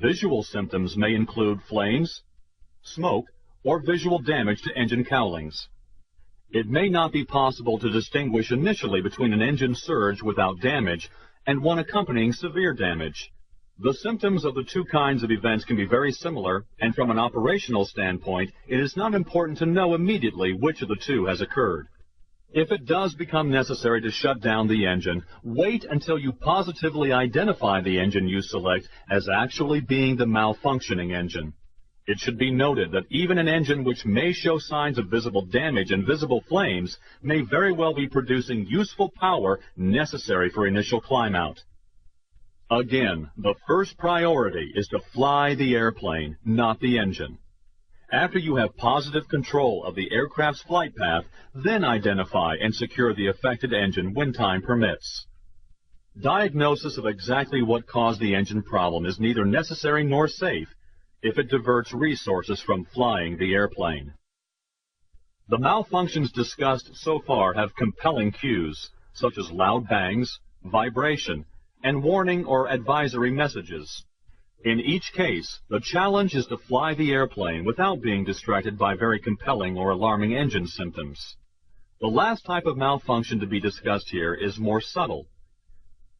Visual symptoms may include flames, smoke, or visual damage to engine cowlings. It may not be possible to distinguish initially between an engine surge without damage and one accompanying severe damage. The symptoms of the two kinds of events can be very similar, and from an operational standpoint, it is not important to know immediately which of the two has occurred. If it does become necessary to shut down the engine, wait until you positively identify the engine you select as actually being the malfunctioning engine. It should be noted that even an engine which may show signs of visible damage and visible flames may very well be producing useful power necessary for initial climb out. Again, the first priority is to fly the airplane, not the engine. After you have positive control of the aircraft's flight path, then identify and secure the affected engine when time permits. Diagnosis of exactly what caused the engine problem is neither necessary nor safe if it diverts resources from flying the airplane. The malfunctions discussed so far have compelling cues, such as loud bangs, vibration, and warning or advisory messages. In each case, the challenge is to fly the airplane without being distracted by very compelling or alarming engine symptoms. The last type of malfunction to be discussed here is more subtle.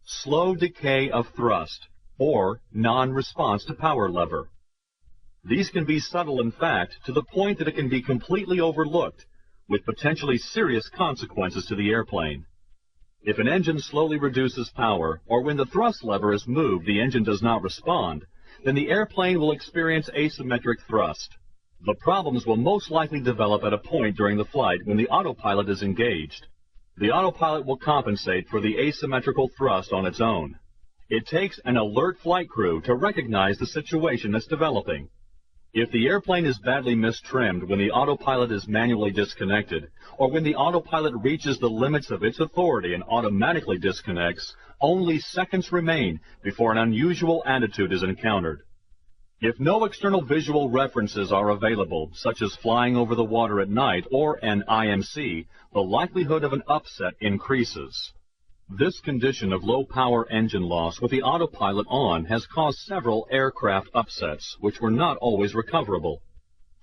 Slow decay of thrust, or non-response to power lever. These can be subtle in fact to the point that it can be completely overlooked, with potentially serious consequences to the airplane. If an engine slowly reduces power, or when the thrust lever is moved the engine does not respond, then the airplane will experience asymmetric thrust. The problems will most likely develop at a point during the flight when the autopilot is engaged. The autopilot will compensate for the asymmetrical thrust on its own. It takes an alert flight crew to recognize the situation that's developing. If the airplane is badly mistrimmed when the autopilot is manually disconnected, or when the autopilot reaches the limits of its authority and automatically disconnects, only seconds remain before an unusual attitude is encountered. If no external visual references are available, such as flying over the water at night or an IMC, the likelihood of an upset increases. This condition of low-power engine loss with the autopilot on has caused several aircraft upsets, which were not always recoverable.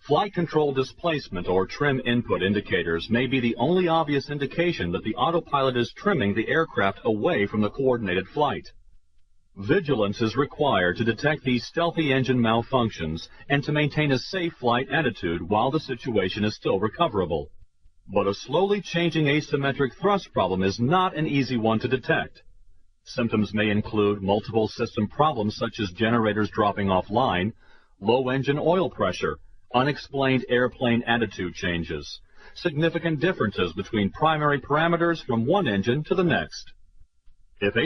Flight control displacement or trim input indicators may be the only obvious indication that the autopilot is trimming the aircraft away from the coordinated flight. Vigilance is required to detect these stealthy engine malfunctions and to maintain a safe flight attitude while the situation is still recoverable. But a slowly changing asymmetric thrust problem is not an easy one to detect. Symptoms may include multiple system problems such as generators dropping offline, low engine oil pressure, unexplained airplane attitude changes, significant differences between primary parameters from one engine to the next. If